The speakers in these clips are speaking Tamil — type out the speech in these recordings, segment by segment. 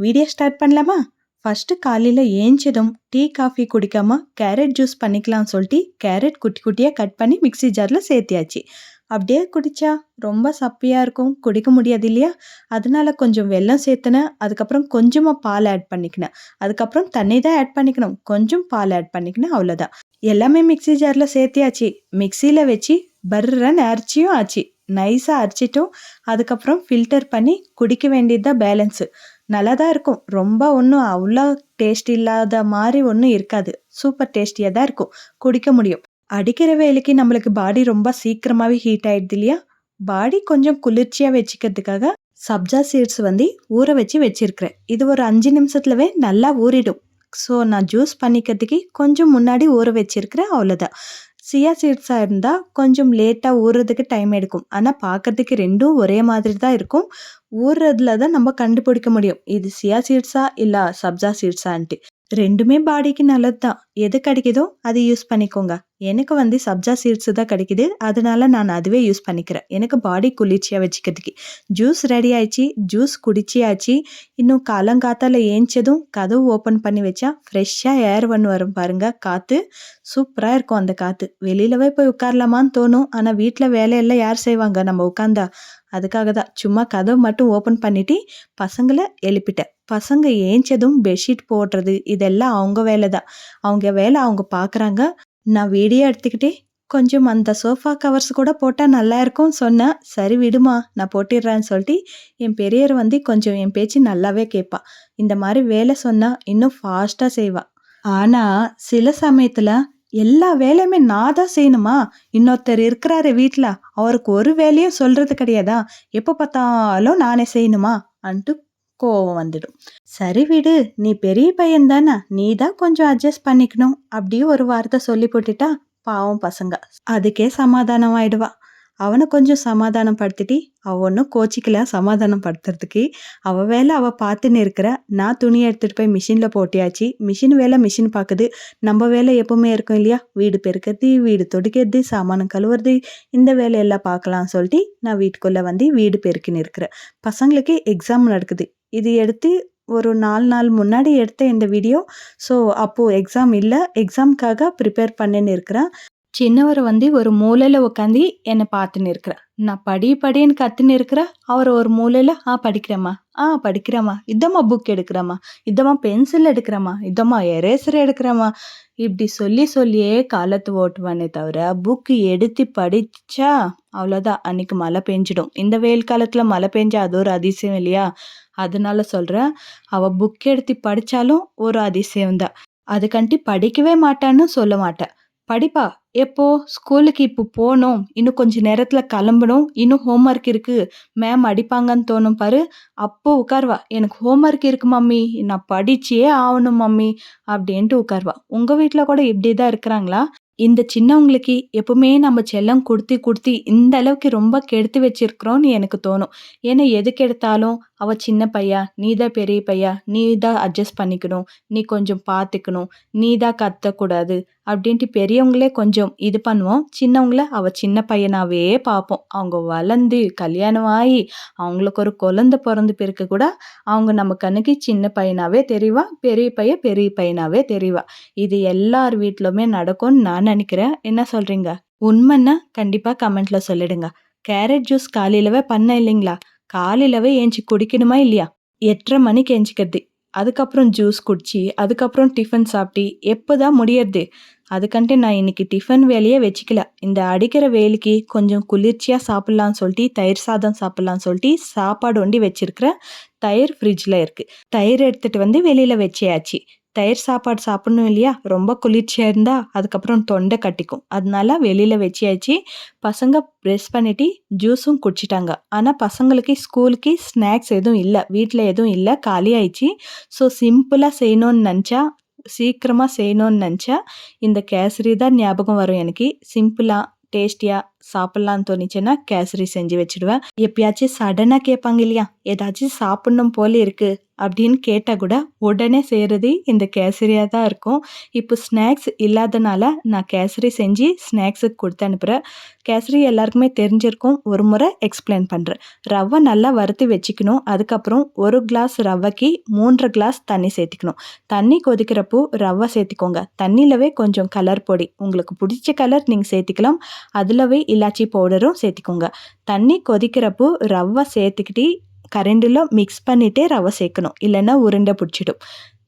வீடியோ ஸ்டார்ட் பண்ணலாமா? ஃபர்ஸ்ட்டு காலையில் ஏஞ்சதும் டீ காஃபி குடிக்காம கேரட் ஜூஸ் பண்ணிக்கலாம்னு சொல்லிட்டு கேரட் குட்டி குட்டியாக கட் பண்ணி மிக்ஸி ஜாரில் சேர்த்தியாச்சு. அப்படியே குடித்தா ரொம்ப சப்பியாக இருக்கும், குடிக்க முடியாது இல்லையா? அதனால கொஞ்சம் வெல்லம் சேர்த்துனேன். அதுக்கப்புறம் கொஞ்சமாக பால் ஆட் பண்ணிக்கினேன். அதுக்கப்புறம் தண்ணி தான் ஆட் பண்ணிக்கணும், கொஞ்சம் பால் ஆட் பண்ணிக்கினேன், அவ்வளோதான். எல்லாமே மிக்ஸி ஜாரில் சேர்த்தியாச்சு. மிக்சியில் வச்சு பர்றன்னு அரைச்சியும் ஆச்சு. நைஸாக அரைச்சிட்டும் அதுக்கப்புறம் ஃபில்டர் பண்ணி குடிக்க வேண்டியது தான் பேலன்ஸு. நல்லா தான் இருக்கும். ரொம்ப ஒன்றும் அவ்வளோ டேஸ்ட் இல்லாத மாதிரி ஒன்றும் இருக்காது. சூப்பர் டேஸ்டியாக தான் இருக்கும், குடிக்க முடியும். அடிக்கிற வேலைக்கு நம்மளுக்கு பாடி ரொம்ப சீக்கிரமாகவே ஹீட் ஆகிடுது இல்லையா? பாடி கொஞ்சம் குளிர்ச்சியாக வச்சுக்கிறதுக்காக சப்ஜா சீட்ஸ் ஊற வச்சு வச்சுருக்கிறேன். இது ஒரு 5 நிமிஷத்துலவே நல்லா ஊறிடும். ஸோ நான் ஜூஸ் பண்ணிக்கிறதுக்கு கொஞ்சம் முன்னாடி ஊற வச்சுருக்கிறேன், அவ்வளோதான். சியா சீட்ஸாக இருந்தால் கொஞ்சம் லேட்டாக ஊறுறதுக்கு டைம் எடுக்கும். ஆனால் பார்க்கறதுக்கு ரெண்டும் ஒரே மாதிரி தான் இருக்கும். ஊறுறதுல தான் நம்ம கண்டுபிடிக்க முடியும் இது சியா சீட்ஸா இல்லை சப்ஜா சீட்ஸான்ட்டு. ரெண்டுமே பாடிக்கு நல்லது தான். எது கிடைக்குதோ அது யூஸ் பண்ணிக்கோங்க. எனக்கு சப்ஜா சீட்ஸ் தான் கிடைக்குது, அதனால நான் அதுவே யூஸ் பண்ணிக்கிறேன். எனக்கு பாடி குளிர்ச்சியாக வச்சுக்கிறதுக்கு. ஜூஸ் ரெடி ஆயிடுச்சு, ஜூஸ் குடிச்சியாச்சு. இன்னும் காலங்காத்தால ஏஞ்சதும் கதவு ஓப்பன் பண்ணி வச்சா ஃப்ரெஷ்ஷாக ஏர் வரும் பாருங்க, காற்று சூப்பராக இருக்கும். அந்த காற்று வெளியிலவே போய் உட்காரலாமான்னு தோணும். ஆனால் வீட்டில் வேலையெல்லாம் யார் செய்வாங்க நம்ம உட்காந்தா? அதுக்காக தான் சும்மா கதவு மட்டும் ஓப்பன் பண்ணிட்டு பசங்களை எழுப்பிட்டேன். பசங்க ஏஞ்சதும் பெட்ஷீட் போடுறது இதெல்லாம் அவங்க வேலை தான். அவங்க வேலை அவங்க பார்க்குறாங்க. நான் வீடியோ எடுத்துக்கிட்டே கொஞ்சம் அந்த சோஃபா கவர்ஸ் கூட போட்டால் நல்லா இருக்கும்னு சொன்னேன். சரி விடுமா, நான் போட்டிடுறேன்னு சொல்லிட்டு என் பெரியவர் கொஞ்சம் என் பேச்சு நல்லாவே கேட்பா. இந்த மாதிரி வேலை சொன்னால் இன்னும் ஃபாஸ்ட்டாக செய்வா. ஆனால் சில சமயத்தில் எல்லா வேலையுமே நான் தான் செய்யணுமா? இன்னொருத்தர் இருக்கிறாரு வீட்டில், அவருக்கு ஒரு வேலையும் சொல்கிறது கிடையாதா? எப்போ பார்த்தாலும் நானே செய்யணுமா அன்ட்டு கோவம் வந்துடும். சரி விடு, நீ பெரிய பையன் தானே, நீ தான் கொஞ்சம் அட்ஜஸ்ட் பண்ணிக்கணும் அப்படியே ஒரு வார்த்தை சொல்லி போட்டுட்டா பாவம் பசங்க அதுக்கே சமாதானம் ஆயிடுவா. அவனை கொஞ்சம் சமாதானம் படுத்திட்டு அவள் ஒன்றும் கோச்சிக்கல. சமாதானம் படுத்துறதுக்கு அவள் வேலை அவள் பார்த்துன்னு இருக்கிற. நான் துணியை எடுத்துகிட்டு போய் மிஷினில் போட்டியாச்சு. மிஷின் வேலை மிஷின் பார்க்குது. நம்ம வேலை எப்பவுமே இருக்கும் இல்லையா? வீடு பெருக்கிறது, வீடு துடைக்கிறது, சாமானம் கழுவுறது, இந்த வேலையெல்லாம் பார்க்கலாம்னு சொல்லிட்டு நான் வீட்டுக்குள்ளே வீடு பெருக்கின்னு இருக்கிறேன். பசங்களுக்கு எக்ஸாம் நடக்குது. இது எடுத்து ஒரு 4 நாள் முன்னாடி எடுத்த இந்த வீடியோ. ஸோ அப்போது எக்ஸாம் இல்லை, எக்ஸாமுக்காக ப்ரிப்பேர் பண்ணின்னு இருக்கிறேன். சின்னவர் ஒரு மூலையில் உட்காந்து என்னை பார்த்துன்னு இருக்கிறேன். நான் படின்னு கற்றுன்னு இருக்கிறேன். அவர் ஒரு மூலையில் படிக்கிறேம்மா, இதம்மா புக் எடுக்கிறேம்மா, இதம்மா பென்சில் எடுக்கிறேம்மா, இதம்மா எரேசர் எடுக்கிறேம்மா, இப்படி சொல்லியே காலத்தை ஓட்டுவானே தவிர புக்கு எடுத்து படித்தா அவ்வளோதான். அன்றைக்கி மழை பெஞ்சிடும். இந்த வெயில் காலத்தில் மழை பெஞ்சா அது ஒரு அதிசயம் இல்லையா? அதனால சொல்கிறேன், அவள் புக் எடுத்து படித்தாலும் ஒரு அதிசயம்தான். அதுக்கண்டி படிக்கவே மாட்டான்னு சொல்ல மாட்டேன். படிப்பா. எப்போ? ஸ்கூலுக்கு இப்போ போகணும், இன்னும் கொஞ்சம் நேரத்தில் கிளம்பணும், இன்னும் ஹோம்ஒர்க் இருக்குது, மேம் அடிப்பாங்கன்னு தோணும் பாரு, அப்போ உட்காருவா. எனக்கு ஹோம்ஒர்க் இருக்கு மம்மி, நான் படிச்சே ஆகணும் மம்மி அப்படின்ட்டு உட்காருவா. உங்கள் வீட்டில் கூட இப்படி தான் இருக்கிறாங்களா? இந்த சின்னவங்களுக்கு எப்பவுமே நம்ம செல்லம் கொடுத்து இந்த அளவுக்கு ரொம்ப கெடுத்து வச்சிருக்கிறோன்னு எனக்கு தோணும். ஏன்னா எதுக்கு எடுத்தாலும் அவள் சின்ன பையா, நீ தான் பெரிய பையா, நீ தான் அட்ஜஸ்ட் பண்ணிக்கணும், நீ கொஞ்சம் பார்த்துக்கணும், நீ தான் கத்தக்கூடாது அப்படின்ட்டு பெரியவங்களே கொஞ்சம் இது பண்ணுவோம். சின்னவங்கள அவள் சின்ன பையனாகவே பார்ப்போம். அவங்க வளர்ந்து கல்யாணம் ஆகி அவங்களுக்கு ஒரு குழந்தை பிறந்து பிறகு கூட அவங்க நம்ம கண்ணுக்கு சின்ன பையனாகவே தெரிவா, பெரிய பையனாகவே தெரிவா. இது எல்லார் வீட்டிலுமே நடக்கும்னு நான் நினைக்கிறேன். என்ன சொல்கிறீங்க? உண்மைன்னா கண்டிப்பாக கமெண்ட்டில் சொல்லிடுங்க. கேரட் ஜூஸ் காலையிலவே பண்ண இல்லைங்களா? காலையிலவே ஏஞ்சி குடிக்கணுமா இல்லையா? 8:30 மணிக்கு ஏஞ்சிக்கிறது, அதுக்கப்புறம் ஜூஸ் குடிச்சு, அதுக்கப்புறம் டிஃபன் சாப்பிட்டு எப்போ தான் முடியறது? அதுக்கன்ட்டு நான் இன்னைக்கு டிஃபன் வேலையே வச்சுக்கல. இந்த அடிக்கிற வேலைக்கு கொஞ்சம் குளிர்ச்சியாக சாப்பிட்லான்னு சொல்லிட்டு தயிர் சாதம் சாப்பிட்லான்னு சொல்லிட்டு சாப்பாடு ஒண்டி வச்சிருக்கிறேன். தயிர் ஃப்ரிட்ஜில் இருக்குது. தயிர் எடுத்துகிட்டு வெளியில் வச்சியாச்சு. தயிர் சாப்பாடு சாப்பிடணும் இல்லையா? ரொம்ப குளிர்ச்சியாக இருந்தால் அதுக்கப்புறம் தொண்டை கட்டிக்கும். அதனால வெளியில் வச்சியாச்சு. பசங்க ப்ரெஷ் பண்ணிட்டு ஜூஸும் குடிச்சிட்டாங்க. ஆனால் பசங்களுக்கு ஸ்கூலுக்கு ஸ்நாக்ஸ் எதுவும் இல்லை, வீட்டில் எதுவும் இல்லை, காலி ஆயிடுச்சு. ஸோ சிம்பிளாக செய்யணும்னு நினச்சா, சீக்கிரமாக செய்யணும்னு நினச்சா இந்த கேசரி தான் ஞாபகம் வரும் எனக்கு. சிம்பிளாக டேஸ்டியாக சாப்பிட்லான்னு தோணுச்சுன்னா கேசரி செஞ்சு வச்சுடுவேன். எப்பயாச்சும் சடனாக கேட்பாங்க இல்லையா, ஏதாச்சும் சாப்பிட்ணும் போல இருக்கு அப்படின்னு கேட்டால் கூட உடனே செய்கிறது இந்த கேசரியாக தான் இருக்கும். இப்போ ஸ்நாக்ஸ் இல்லாதனால நான் கேசரி செஞ்சு ஸ்நாக்ஸுக்கு கொடுத்து அனுப்புகிறேன். கேசரி எல்லாருக்குமே தெரிஞ்சிருக்கும், ஒரு முறை எக்ஸ்பிளைன் பண்ணுறேன். ரவை நல்லா வறுத்து வச்சுக்கணும். அதுக்கப்புறம் 1 கிளாஸ் ரவைக்கு 3 கிளாஸ் தண்ணி சேர்த்துக்கணும். தண்ணி கொதிக்கிறப்போ ரவை சேர்த்துக்கோங்க. தண்ணியிலவே கொஞ்சம் கலர் பொடி, உங்களுக்கு பிடிச்ச கலர் நீங்கள் சேர்த்துக்கலாம். அதிலவே இலாச்சி பவுடரும் சேர்த்துக்கோங்க. தண்ணி கொதிக்கிறப்போ ரவை சேர்த்துக்கிட்டு கரண்டில் மிக்ஸ் பண்ணிகிட்டே ரவை சேர்க்கணும், இல்லைன்னா உருண்டை பிடிச்சிடும்.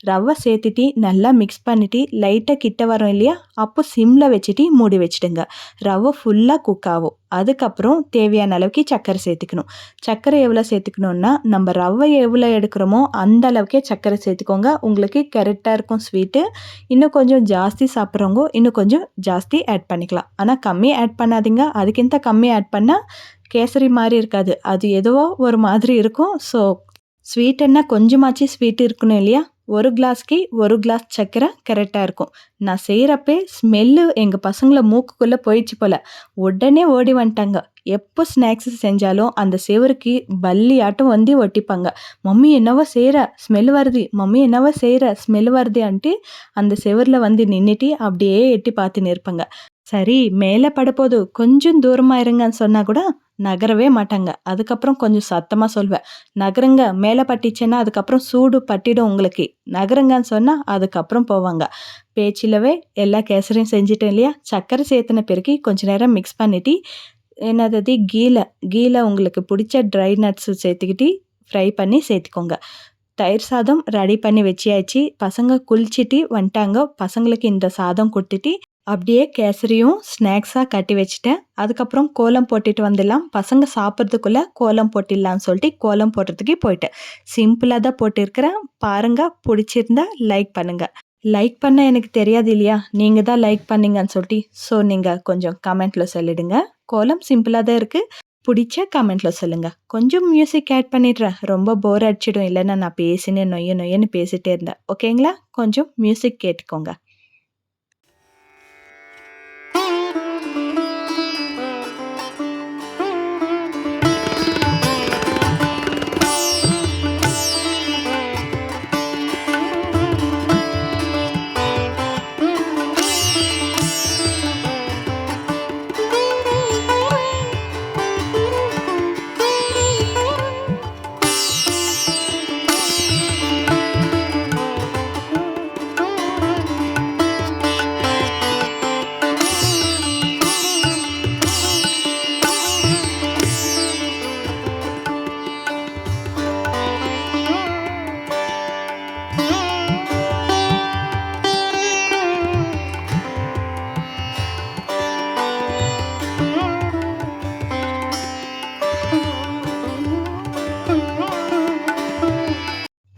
ரவை சேர்த்துட்டு நல்லா மிக்ஸ் பண்ணிவிட்டு லைட்டாக கிட்ட வரும் இல்லையா, அப்போ சிம்மில் வச்சுட்டு மூடி வச்சுடுங்க. ரவை ஃபுல்லாக குக் ஆகும். அதுக்கப்புறம் தேவையான அளவுக்கு சர்க்கரை சேர்த்துக்கணும். சர்க்கரை எவ்வளோ சேர்த்துக்கணுன்னா, நம்ம ரவை எவ்வளோ எடுக்கிறோமோ அந்த அளவுக்கே சர்க்கரை சேர்த்துக்கோங்க. உங்களுக்கு கரெக்டாக இருக்கும் ஸ்வீட்டு. இன்னும் கொஞ்சம் ஜாஸ்தி சாப்பிட்றவங்க இன்னும் கொஞ்சம் ஜாஸ்தி ஆட் பண்ணிக்கலாம். ஆனால் கம்மி ஆட் பண்ணாதீங்க. அதுக்கிட்ட கம்மி ஆட் பண்ணால் கேசரி மாதிரி இருக்காது, அது ஏதோ ஒரு மாதிரி இருக்கும். ஸோ ஸ்வீட்டுன்னா கொஞ்சமாச்சு ஸ்வீட் இருக்கணும் இல்லையா. 1 கிளாஸ்க்கு 1 கிளாஸ் சர்க்கரை கரெக்டாக இருக்கும். நான் செய்கிறப்பே ஸ்மெல்லு எங்கள் பசங்களை மூக்குக்குள்ளே போயிடுச்சு போல், உடனே ஓடி வந்துட்டாங்க. எப்போ ஸ்நாக்ஸ் செஞ்சாலும் அந்த செவருக்கு பல்லி ஆட்டம் வந்து ஒட்டிப்பாங்க. மம்மி என்னவோ செய்கிற ஸ்மெல் வருது, மம்மி என்னவோ செய்கிற ஸ்மெல் வருதுன்ட்டு அந்த செவரில் வந்து நின்றுட்டு அப்படியே எட்டி பார்த்துன்னு இருப்பாங்க. சரி மேலே படப்போது கொஞ்சம் தூரமாக இருங்கன்னு சொன்னால் கூட நகரவே மாட்டாங்க. அதுக்கப்புறம் கொஞ்சம் சத்தமாக சொல்வேன், நகருங்க, மேலே பட்டிச்சேன்னா அதுக்கப்புறம் சூடு பட்டிடும் உங்களுக்கு, நகருங்கன்னு சொன்னால் அதுக்கப்புறம் போவாங்க. பேச்சிலவே எல்லா கேசரியும் செஞ்சுட்டேன் இல்லையா. சர்க்கரை சேர்த்துன பிறகு கொஞ்ச நேரம் மிக்ஸ் பண்ணிவிட்டு என்னது கீழே உங்களுக்கு பிடிச்ச ட்ரை நட்ஸு சேர்த்துக்கிட்டு ஃப்ரை பண்ணி சேர்த்துக்கோங்க. தயிர் சாதம் ரெடி பண்ணி வச்சியாச்சு. பசங்க குளிச்சுட்டு வந்துட்டாங்க. பசங்களுக்கு இந்த சாதம் கொடுத்துட்டு அப்படியே கேசரியும் ஸ்நாக்ஸாக கட்டி வச்சுட்டேன். அதுக்கப்புறம் கோலம் போட்டுட்டு வந்துடலாம். பசங்க சாப்பிட்றதுக்குள்ளே கோலம் போட்டிடலான்னு சொல்லிட்டு கோலம் போடுறதுக்கு போயிட்டேன். சிம்பிளாக தான் போட்டிருக்கிறேன். பாருங்கள், பிடிச்சிருந்தா லைக் பண்ணுங்கள். லைக் பண்ண எனக்கு தெரியாது இல்லையா, நீங்கள் தான் லைக் பண்ணீங்கன்னு சொல்லிட்டு. ஸோ நீங்கள் கொஞ்சம் கமெண்ட்டில் சொல்லிடுங்க. கோலம் சிம்பிளாக தான் இருக்குது. பிடிச்ச கமெண்ட்டில் சொல்லுங்கள். கொஞ்சம் மியூசிக் ஆட் பண்ணிடுறேன், ரொம்ப போர் அடிச்சிடும். இல்லைன்னா நான் பேசினே நொய்யன்னு பேசிகிட்டே இருந்தேன். ஓகேங்களா, கொஞ்சம் மியூசிக் கேட்டுக்கோங்க.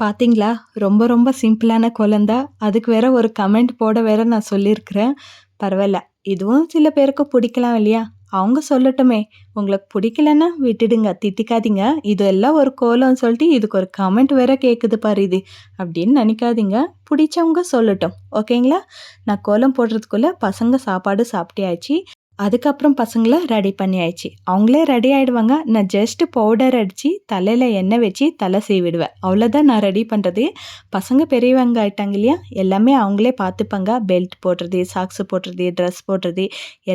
பார்த்தீங்களா, ரொம்ப ரொம்ப சிம்பிளான கோலம் தான். அதுக்கு வேற ஒரு கமெண்ட் போட வேற நான் சொல்லியிருக்கிறேன். பரவாயில்ல, இதுவும் சில பேருக்கு பிடிக்கலாம் இல்லையா, அவங்க சொல்லட்டுமே. உங்களுக்கு பிடிக்கலன்னா விட்டுடுங்க, திட்டிக்காதீங்க. இது எல்லாம் ஒரு கோலம்னு சொல்லிட்டு இதுக்கு ஒரு கமெண்ட் வேற கேட்குது பாரு இது அப்படின்னு நினைக்காதீங்க. பிடிச்சவங்க சொல்லட்டும், ஓகேங்களா. நான் கோலம் போடுறதுக்குள்ளே பசங்க சாப்பாடு சாப்பிட்டியாச்சு. அதுக்கப்புறம் பசங்களை ரெடி பண்ணியாச்சு. அவங்களே ரெடி ஆகிடுவாங்க. நான் ஜஸ்ட்டு பவுடர் அடித்து தலையில் எண்ணெய் வச்சு தலை சீவிடுவேன். அவ்வளோதான் நான் ரெடி பண்ணுறது. பசங்க பெரியவங்க ஆகிட்டாங்க இல்லையா, எல்லாமே அவங்களே பார்த்துப்பாங்க. பெல்ட் போடுறது, சாக்ஸு போடுறது, ட்ரெஸ் போடுறது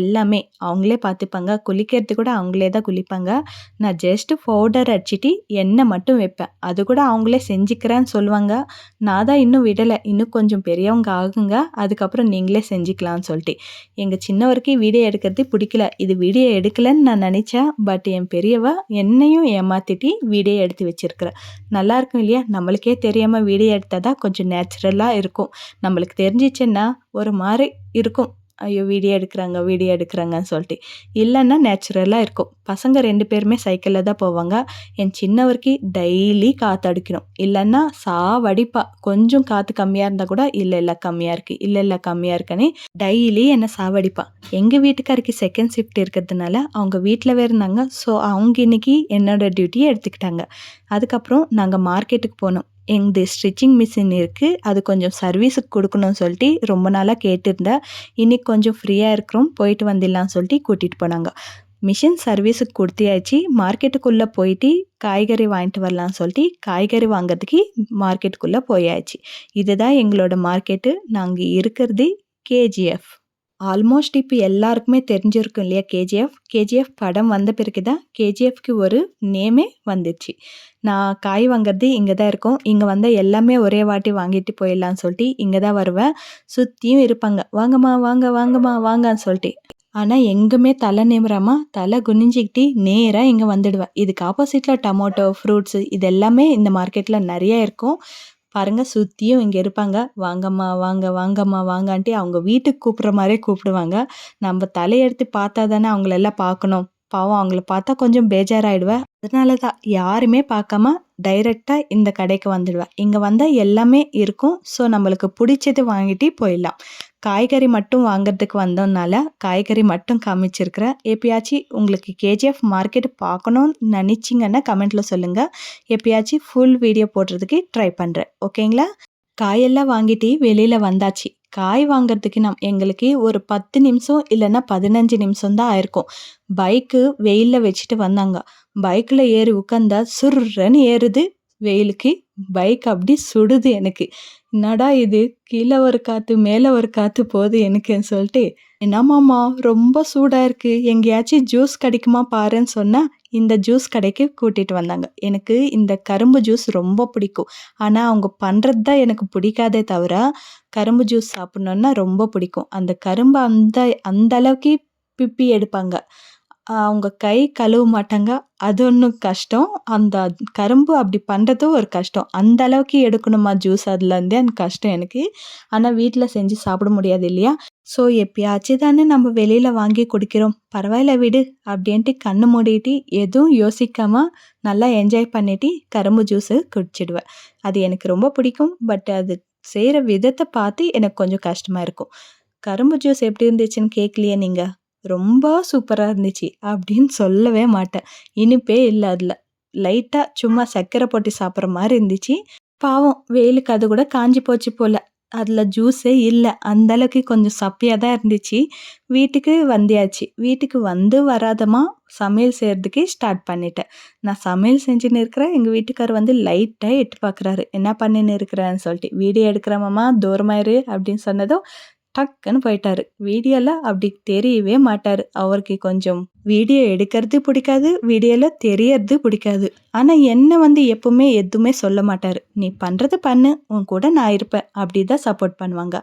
எல்லாமே அவங்களே பார்த்துப்பாங்க. குளிக்கிறது கூட அவங்களே தான் குளிப்பாங்க. நான் ஜஸ்ட்டு பவுடர் அடிச்சிட்டு எண்ணெய் மட்டும் வைப்பேன். அது கூட அவங்களே செஞ்சுக்கிறேன்னு சொல்லுவாங்க. நான் தான் இன்னும் விடலை, இன்னும் கொஞ்சம் பெரியவங்க ஆகுங்க, அதுக்கப்புறம் நீங்களே செஞ்சுக்கலான்னு சொல்லிட்டு. எங்கள் சின்னவருக்கு வீடியோ எடுக்கிறது பிடிக்கல. இது வீடியோ எடுக்கலன்னு நான் நினச்சேன். பட் என் பெரியவா என்னையும் ஏமாத்திட்டு வீடியோ எடுத்து வச்சிருக்கிறேன். நல்லா இருக்கும் இல்லையா, நம்மளுக்கே தெரியாமல் வீடியோ எடுத்தால் தான் கொஞ்சம் நேச்சுரலாக இருக்கும். நம்மளுக்கு தெரிஞ்சிச்சுன்னா ஒரு மாதிரி இருக்கும், ஐயோ வீடியோ எடுக்கிறாங்கன்னு சொல்லிட்டு. இல்லைன்னா நேச்சுரலாக இருக்கும். பசங்க 2 பேருமே சைக்கிளில் தான் போவாங்க. என் சின்னவருக்கு டெய்லி காற்று அடிக்கணும், இல்லைன்னா சாவடிப்பா. கொஞ்சம் காற்று கம்மியாக இருந்தால் கூட இல்லை கம்மியாக இருக்குன்னு டெய்லி என்னை சாவடிப்பா. எங்கள் வீட்டுக்காருக்கு செகண்ட் ஷிஃப்ட் இருக்கிறதுனால அவங்க வீட்டில் வேறு இருந்தாங்க. ஸோ அவங்க இன்னைக்கு என்னோட டியூட்டியை எடுத்துக்கிட்டாங்க. அதுக்கப்புறம் நாங்கள் மார்க்கெட்டுக்கு போனோம். எங்கள் ஸ்டிச்சிங் மிஷின் இருக்குது, அது கொஞ்சம் சர்வீஸுக்கு கொடுக்கணும்னு சொல்லிட்டு ரொம்ப நாளாக கேட்டிருந்தேன். இன்றைக்கி கொஞ்சம் ஃப்ரீயாக இருக்கிறோம், போயிட்டு வந்துடலான்னு சொல்லிட்டு கூட்டிகிட்டு போனாங்க. மிஷின் சர்வீஸுக்கு குடுத்தியாச்சு. மார்க்கெட்டுக்குள்ள போயிட்டு காய்கறி வாங்கிட்டு வரலான்னு சொல்லிட்டு, காய்கறி வாங்குறதுக்கு மார்க்கெட்டுக்குள்ள போயாச்சு. இதுதான் எங்களோட மார்க்கெட்டு. நாங்க இருக்கிறது கேஜிஎஃப். ஆல்மோஸ்ட் இப்ப எல்லாருக்குமே தெரிஞ்சிருக்கும் இல்லையா கேஜிஎஃப். கேஜிஎஃப் படம் வந்த பிறகு தான் கேஜிஎஃப்க்கு ஒரு நேமே வந்துச்சு. நான் காய் வாங்குறது இங்க தான் இருக்கும். இங்க வந்தா எல்லாமே ஒரே வாட்டி வாங்கிட்டு போயிடலான்னு சொல்லிட்டு இங்க தான் வருவேன். சுத்தியும் இருப்பாங்க. "வாங்கம்மா, வாங்க, வாங்கம்மா, வாங்கன்னு" சொல்லிட்டு. ஆனா எங்குமே தலை நிமிராம, தலை குனிஞ்சுக்கிட்டு நேரா இங்க வந்துடுவேன். இதுக்கு ஆப்போசிட்ல டொமேட்டோ, ஃப்ரூட்ஸ் இது எல்லாமே இந்த மார்க்கெட்ல நெறைய இருக்கும். பாருங்க சுத்தியும் இங்க இருப்பாங்க. "வாங்கம்மா, வாங்க, வாங்கம்மா, வாங்கன்ட்டு" அவங்க வீட்டுக்கு கூப்பிடுற மாரியே கூப்பிடுவாங்க. நம்ம தலையெடுத்து பார்த்தா தானே அவங்கள எல்லாம் பார்க்கணும். பாவம் அவங்கள பார்த்தா கொஞ்சம் பேஜாராயிடுவேன். அதனால தான் யாருமே பார்க்காம டைரக்ட்டா இந்த கடைக்கு வந்துடுவேன். இங்க வந்தா எல்லாமே இருக்கும். ஸோ நம்மளுக்கு புடிச்சது வாங்கிட்டு போயிடலாம். காய்கறி மட்டும் வாங்குறதுக்கு வந்தோம்னால, காய்கறி மட்டும் காமிச்சிருக்கிறேன். எப்பயாச்சும் உங்களுக்கு கேஜிஎஃப் மார்க்கெட் பார்க்கணும்னு நெனச்சீங்கன்னா கமெண்ட்ல சொல்லுங்க. எப்பயாச்சும் ஃபுல் வீடியோ போடுறதுக்கு ட்ரை பண்றேன். ஓகேங்களா? காயெல்லாம் வாங்கிட்டு வெளியில வந்தாச்சு. காய் வாங்குறதுக்கு எங்களுக்கு ஒரு 10 நிமிஷம் இல்லன்னா 15 நிமிஷம் தான் ஆயிருக்கும். பைக்கு வெயில்ல வச்சுட்டு வந்தாங்க. பைக்ல ஏறி உட்காந்தா சுர்ருன்னு ஏறுது வெயிலுக்கு. பைக் அப்படி சுடுது எனக்கு. என்னடா இது! கீழ ஒரு காத்து, மேல ஒரு காத்து போது எனக்குன்னு சொல்லிட்டு, "என்னாம்மாம்மா ரொம்ப சூடா இருக்கு. எங்கேயாச்சும் ஜூஸ் கிடைக்குமா பாருன்னு" சொன்னா, இந்த ஜூஸ் கடைக்கு கூட்டிட்டு வந்தாங்க. எனக்கு இந்த கரும்பு ஜூஸ் ரொம்ப பிடிக்கும். ஆனா அவங்க பண்றது தான் எனக்கு பிடிக்காதே தவிர, கரும்பு ஜூஸ் சாப்பிடணும்னா ரொம்ப பிடிக்கும். அந்த கரும்ப அந்த அந்த அளவுக்கு பிப்பி எடுப்பாங்க. அவங்க கை கழுவ மாட்டாங்க. அது ஒண்ணும் கஷ்டம். அந்த கரும்பு அப்படி பண்றதும் ஒரு கஷ்டம். அந்த அளவுக்கு எடுக்கணுமா ஜூஸ் அதுலருந்து எனக்கு கஷ்டம் எனக்கு. ஆனா வீட்ல செஞ்சு சாப்பிட முடியாது இல்லையா? ஸோ எப்பயாச்சும் தானே நம்ம வெளியில வாங்கி குடிக்கிறோம். பரவாயில்ல விடு அப்படின்ட்டு கண்ணு மூடிட்டு எதுவும் யோசிக்காம நல்லா என்ஜாய் பண்ணிட்டு கரும்பு ஜூஸு குடிச்சிடுவேன். அது எனக்கு ரொம்ப பிடிக்கும். பட் அது செய்ற விதத்த பார்த்து எனக்கு கொஞ்சம் கஷ்டமா இருக்கும். "கரும்பு ஜூஸ் எப்படி இருந்துச்சுன்னு கேட்கலையே நீங்க?" "ரொம்ப சூப்பரா இருந்துச்சு" அப்படின்னு சொல்லவே மாட்டேன். இனிப்பே இல்ல அதுல. லைட்டா சும்மா சர்க்கரை போட்டு சாப்பிடுற மாரி இருந்துச்சு. பாவம் வெயிலுக்கு அது கூட காஞ்சு போச்சு போல. அதுல ஜூஸே இல்ல. அந்த அளவுக்கு கொஞ்சம் சப்பியா தான் இருந்துச்சு. வீட்டுக்கு வந்தாச்சு. வீட்டுக்கு வந்து வராதமா சமையல் செய்றதுக்கு ஸ்டார்ட் பண்ணிட்டேன். நான் சமையல் செஞ்சுன்னு இருக்கிறேன். எங்க வீட்டுக்காரர் வந்து லைட்டா எட்டி பார்க்குறாரு. "என்ன பண்ணின்னு இருக்கிறன்னு?" சொல்லிட்டு. "வீடியோ எடுக்கிறேன் மாமா, தூரமா இரு" அப்படின்னு சொன்னதும் டக்குன்னு போயிட்டாரு. வீடியோல அப்படி தெரியவே மாட்டாரு. அவருக்கு கொஞ்சம் வீடியோ எடுக்கிறது பிடிக்காது. வீடியோல தெரியறது பிடிக்காது. ஆனா என்ன வந்து எப்பவுமே எதுவுமே சொல்ல மாட்டாரு. "நீ பண்றது பண்ணு. உன் கூட நான் இருப்பேன்." அப்படிதான் சப்போர்ட் பண்ணுவாங்க.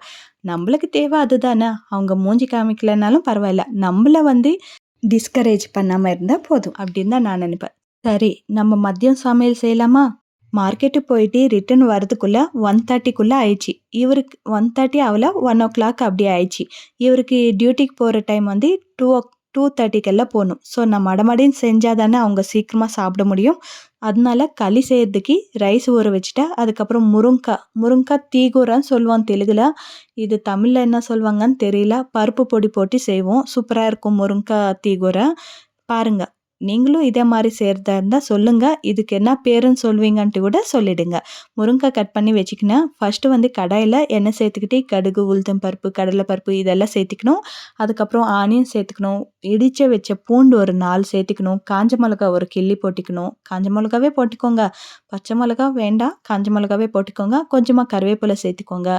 நம்மளுக்கு தேவை அதுதானே. அவங்க மூஞ்சி காமிக்கலனாலும் பரவாயில்ல. நம்மள வந்து டிஸ்கரேஜ் பண்ணாம இருந்தா போதும். அப்படின்னு தான் நான் நினைப்பேன். சரி நம்ம மதியம் சமையல் செய்யலாமா? மார்க்கெட்டு போயிட்டு ரிட்டர்ன் வரதுக்குள்ள 1:30க்குள்ள ஆயிடுச்சு. இவருக்கு 1:30 ஆவல 1:00 அப்படி ஆயிடுச்சு. இவருக்கு டியூட்டிக்கு போற டைம் வந்து 2:30க்கெல்லாம் போணும். ஸோ நான் மடமடன்னு செஞ்சா தானே அவங்க சீக்கிரமா சாப்பிட முடியும். அதனால களி செய்றதுக்கு ரைஸ் ஊற வச்சுட்டேன். அதுக்கப்புறம் முருங்கா தீகூரான்னு சொல்லுவோம் தெலுங்குல. இது தமிழ்ல என்ன சொல்வாங்கன்னு தெரியல. பருப்பு பொடி போட்டு செய்வோம். சூப்பரா இருக்கும் முருங்கா தீகூரா. பாருங்க. நீங்களும் இதே மாரி செய்றதா இருந்தா சொல்லுங்க. இதுக்கு என்ன பேருன்னு சொல்வீங்கன்ட்டு கூட சொல்லிடுங்க. முருங்கா கட் பண்ணி வச்சுக்கினேன். ஃபர்ஸ்ட்டு வந்து கடாயில எண்ணெய் சேர்த்துக்கிட்டு கடுகு, உளுத்தம் பருப்பு, கடலை பருப்பு இதெல்லாம் சேர்த்துக்கணும். அதுக்கப்புறம் ஆனியன் சேர்த்துக்கணும். இடிச்சு வச்ச பூண்டு ஒரு 4 சேர்த்துக்கணும். காஞ்ச மிளகா ஒரு கிள்ளி போட்டுக்கணும். காஞ்ச மிளகாவே போட்டுக்கோங்க. பச்சை மிளகா வேண்டாம். காஞ்ச மிளகாவே போட்டுக்கோங்க. கொஞ்சமா கருவேப்பிலை சேர்த்துக்கோங்க.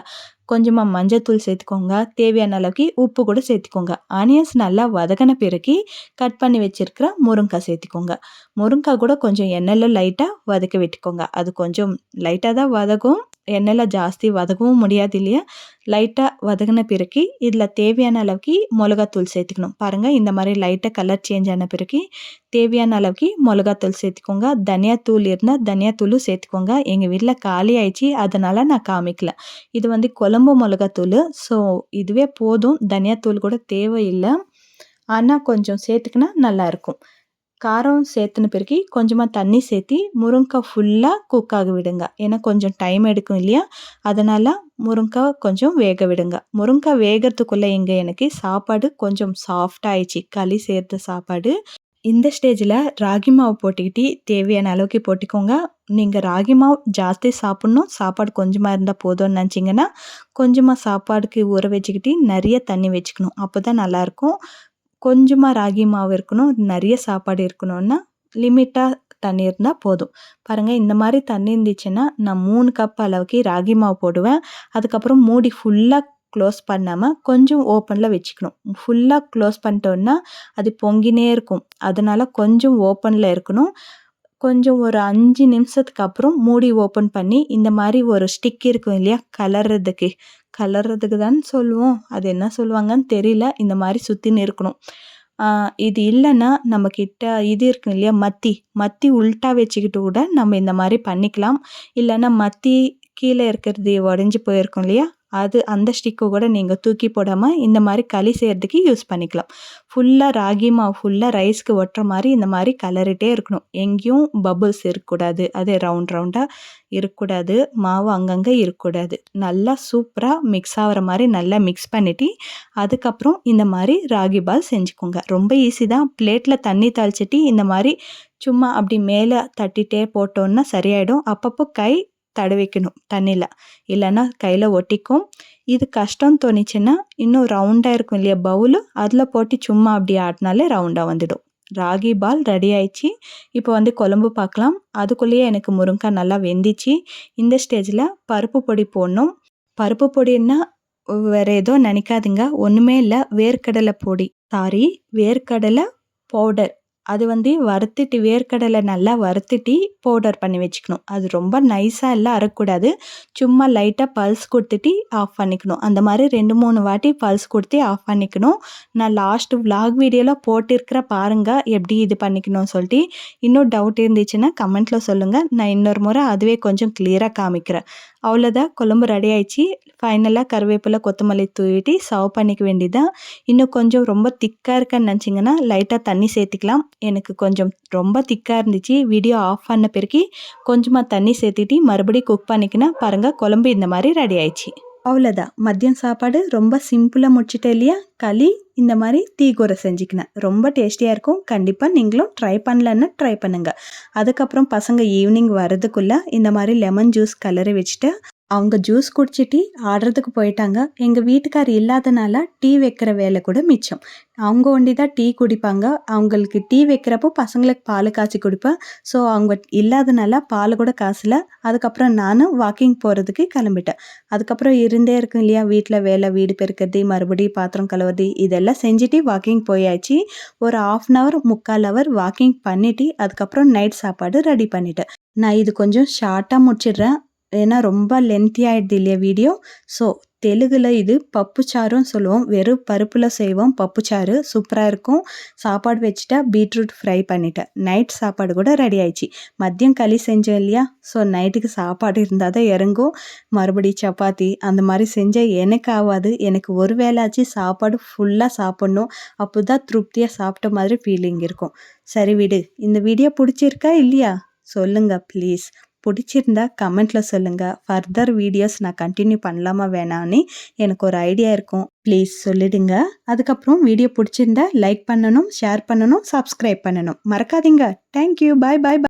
கொஞ்சமா மஞ்சத்தூள் சேர்த்துக்கோங்க. தேவையான அளவுக்கு உப்பு கூட சேர்த்துக்கோங்க. ஆனியன்ஸ் நல்லா வதங்கின பிறகு கட் பண்ணி வச்சிருக்கிற முருங்கா சேர்த்துக்கோங்க. முருங்கா கூட கொஞ்சம் எண்ணெயில லைட்டா வதக்க விட்டுக்கோங்க. அது கொஞ்சம் லைட்டா தான் வதக்கும். எண்ணெயில ஜாஸ்தி வதக்கவும் முடியாது இல்லையா? லைட்டா வதங்கின பிறகு இதில தேவையான அளவுக்கு மிளகாத்தூள் சேர்த்துக்கணும். பாருங்க இந்த மாரி லைட்டா கலர் சேஞ்ச் ஆன பிறகு தேவையான அளவுக்கு மிளகாத்தூள் சேர்த்துக்கோங்க. தனியாத்தூள் இருந்தா தனியாத்தூளும் சேர்த்துக்கோங்க. எங்க வீட்ல காலி ஆயிடுச்சு. அதனால நான் காமிக்கல. இது வந்து குழம்பு மிளகாத்தூளு. ஸோ இதுவே போதும். தனியாத்தூள் கூட தேவையில்ல. ஆனா கொஞ்சம் சேர்த்துக்கினா நல்லாயிருக்கும். காரம் சேர்த்துன பிறகு கொஞ்சமா தண்ணி சேர்த்தி முருங்கா ஃபுல்லா குக் ஆக விடுங்க. ஏன்னா கொஞ்சம் டைம் எடுக்கும் இல்லையா? அதனால முருங்கா கொஞ்சம் வேக விடுங்க. முருங்கா வேகறதுக்குள்ள இங்க எனக்கு சாப்பாடு கொஞ்சம் சாஃப்ட்டா ஆயிடுச்சு. களி சேர்த்த சாப்பாடு. இந்த ஸ்டேஜ்ல ராகி மாவு போட்டுக்கிட்டு தேவையான அளவுக்கு போட்டுக்கோங்க. நீங்க ராகி மாவு ஜாஸ்தி சாப்பிடணும். சாப்பாடு கொஞ்சமா இருந்தா போதும்னு நினச்சிங்கன்னா, கொஞ்சமா சாப்பாடுக்கு ஊற வச்சுக்கிட்டு நெறைய தண்ணி வச்சுக்கணும். அப்பதான் நல்லாயிருக்கும். கொஞ்சமாக ராகி மாவு இருக்கணும், நிறைய சாப்பாடு இருக்கணும்னா லிமிட்டாக தண்ணி இருந்தால் போதும். பாருங்கள், இந்த மாதிரி தண்ணி இருந்துச்சுன்னா நான் 3 கப் அளவுக்கு ராகி மாவு போடுவேன். அதுக்கப்புறம் மூடி ஃபுல்லாக க்ளோஸ் பண்ணாமல் கொஞ்சம் ஓப்பனில் வச்சுக்கணும். ஃபுல்லாக க்ளோஸ் பண்ணிட்டோன்னா அது பொங்கினே இருக்கும். அதனால் கொஞ்சம் ஓப்பனில் இருக்கணும். கொஞ்சம் ஒரு 5 நிமிஷத்துக்கு அப்புறம் மூடி ஓப்பன் பண்ணி இந்த மாதிரி ஒரு ஸ்டிக் இருக்கும் இல்லையா, கலர்றதுக்கு தான் சொல்லுவோம், அது என்ன சொல்லுவாங்கன்னு தெரியல. இந்த மாதிரி சுற்றின்னு இருக்கணும். இது இல்லைன்னா நம்மக்கிட்ட இது இருக்கும் இல்லையா, மத்தி உல்ட்டா வச்சுக்கிட்டு கூட நம்ம இந்த மாதிரி பண்ணிக்கலாம். இல்லைன்னா மத்தி கீழே இருக்கிறது உடஞ்சி போயிருக்கும் இல்லையா, அந்த ஸ்டிக்கை கூட நீங்கள் தூக்கி போடாமல் இந்த மாதிரி களி செய்கிறதுக்கு யூஸ் பண்ணிக்கலாம். ஃபுல்லாக ராகி மாவு ஃபுல்லாக ரைஸ்க்கு ஒட்டுற மாதிரி இந்த மாதிரி கலரிட்டே இருக்கணும். எங்கேயும் பபுள்ஸ் இருக்கக்கூடாது, அதே ரவுண்டாக இருக்கக்கூடாது, மாவு அங்கங்கே இருக்கக்கூடாது. நல்லா சூப்பராக மிக்ஸ் ஆகிற மாதிரி நல்லா மிக்ஸ் பண்ணிவிட்டு அதுக்கப்புறம் இந்த மாதிரி ராகி பால் செஞ்சுக்கோங்க. ரொம்ப ஈஸி தான். பிளேட்டில் தண்ணி தாளிச்சிட்டு இந்த மாதிரி சும்மா அப்படி மேலே தட்டிகிட்டே போட்டோன்னா சரியாயிடும். அப்பப்போ கை தடவிக்கணும் தண்ணியில், இல்லைன்னா கையில் ஒட்டிக்கும். இது கஷ்டம் தோணிச்சுன்னா இன்னும் ரவுண்டாக இருக்கும் இல்லையா பவுலு, அதில் போட்டு சும்மா அப்படி ஆட்டினாலே ரவுண்டாக வந்துடும். ராகி பால் ரெடி ஆயிடுச்சு. இப்போ குழம்பு பார்க்கலாம். அதுக்குள்ளேயே எனக்கு முருங்கைக்காய் நல்லா வெந்துச்சு. இந்த ஸ்டேஜில் பருப்பு பொடி போடணும். பருப்பு பொடின்னா வேறு ஏதோ நினைக்காதுங்க, ஒன்றுமே இல்லை, வேர்க்கடலை பவுடர். அது வறுத்துட்டு வேர்க்கடலை நல்லா வறுத்துட்டு பவுடர் பண்ணி வச்சுக்கணும். அது ரொம்ப நைஸாக எல்லாம் அரைக்கூடாது, சும்மா லைட்டாக பல்ஸ் கொடுத்துட்டு ஆஃப் பண்ணிக்கணும். அந்த மாதிரி 2-3 வாட்டி பல்ஸ் கொடுத்து ஆஃப் பண்ணிக்கணும். நான் லாஸ்ட் விலாக் வீடியோவில் போட்டிருக்கிற பாருங்கள் எப்படி இது பண்ணிக்கணும்னு சொல்லிட்டு. இன்னும் டவுட் இருந்துச்சுன்னா கமெண்ட்டில் சொல்லுங்கள், நான் இன்னொரு முறை அதுவே கொஞ்சம் கிளியராக காமிக்கிறேன். அவ்வளோதான், குழம்பு ரெடி ஆயிடுச்சு. ஃபைனலாக கருவேப்பிலை கொத்தமல்லி தூவிட்டு சர்வ் பண்ணிக்க வேண்டியதான். இன்னும் கொஞ்சம் ரொம்ப திக்காக இருக்குன்னு நினச்சிங்கன்னா லைட்டாக தண்ணி சேர்த்துக்கலாம். எனக்கு கொஞ்சம் ரொம்ப திக்காக இருந்துச்சு. வீடியோ ஆஃப் பண்ண பிறகு கொஞ்சமாக தண்ணி சேர்த்துட்டு மறுபடியும் குக் பண்ணிக்கினா பாருங்கள், குழம்பு இந்த மாதிரி ரெடி ஆயிடுச்சு. அவ்வளோதான், மதியம் சாப்பாடு ரொம்ப சிம்பிளாக முடிச்சுட்டேன் இல்லையா. களி இந்த மாதிரி தீக்கூரை செஞ்சுக்கினேன், ரொம்ப டேஸ்டியாக இருக்கும். கண்டிப்பாக நீங்களும் ட்ரை பண்ணலன்னா ட்ரை பண்ணுங்கள். அதுக்கப்புறம் பசங்க ஈவினிங் வரதுக்குள்ளே இந்த மாதிரி லெமன் ஜூஸ் கலரி வச்சுட்டு அவங்க ஜூஸ் குடிச்சிட்டு ஆடுறதுக்கு போயிட்டாங்க. எங்கள் வீட்டுக்கார் இல்லாதனால டீ வைக்கிற வேலை கூட மிச்சம். அவங்க ஒண்டி தான் டீ குடிப்பாங்க. அவங்களுக்கு டீ வைக்கிறப்போ பசங்களுக்கு பால் காய்ச்சி கொடுப்பேன். ஸோ அவங்க இல்லாதனால பால் கூட காசல. அதுக்கப்புறம் நானும் வாக்கிங் போகிறதுக்கு கிளம்பிட்டேன். அதுக்கப்புறம் இருந்தே இருக்கும் இல்லையா வீட்டில் வேலை, வீடு பெருக்கிறது, மறுபடியும் பாத்திரம் கழுவுறது, இதெல்லாம் செஞ்சுட்டு வாக்கிங் போயாச்சு. ஒரு 1/2 hour 3/4 hour வாக்கிங் பண்ணிவிட்டு அதுக்கப்புறம் நைட் சாப்பாடு ரெடி பண்ணிட்டேன். நான் இது கொஞ்சம் ஷார்ட்டாக முடிச்சிடுறேன், ஏன்னா ரொம்ப லென்த்தி ஆகிடுது இல்லையா வீடியோ. ஸோ தெலுங்கில் இது பப்புச்சாருன்னு சொல்லுவோம். வெறும் பருப்பில் செய்வோம் பப்புச்சாறு, சூப்பராக இருக்கும். சாப்பாடு வச்சுட்டா பீட்ரூட் ஃப்ரை பண்ணிட்டேன். நைட் சாப்பாடு கூட ரெடி ஆயிடுச்சு. மதியம் களி செஞ்சோம் இல்லையா, ஸோ நைட்டுக்கு சாப்பாடு இருந்தால் தான் இறங்கும். மறுபடியும் சப்பாத்தி அந்த மாதிரி செஞ்சால் எனக்கு ஆகாது. எனக்கு ஒரு வேளாச்சு சாப்பாடு ஃபுல்லாக சாப்பிட்ணும், அப்போ தான் திருப்தியாக சாப்பிட்ட மாதிரி ஃபீலிங் இருக்கும். சரி விடு, இந்த வீடியோ பிடிச்சிருக்கா இல்லையா சொல்லுங்கள் ப்ளீஸ். பிடிச்சிருந்தா கமெண்ட்டில் சொல்லுங்கள். ஃபர்தர் வீடியோஸ் நான் கண்டினியூ பண்ணலாமா வேணான்னு எனக்கு ஒரு ஐடியா இருக்கும். ப்ளீஸ் சொல்லிடுங்க. அதுக்கப்புறம் வீடியோ பிடிச்சிருந்தா லைக் பண்ணணும், ஷேர் பண்ணணும், சப்ஸ்கிரைப் பண்ணணும் மறக்காதீங்க. தேங்க்யூ, பாய் பாய்.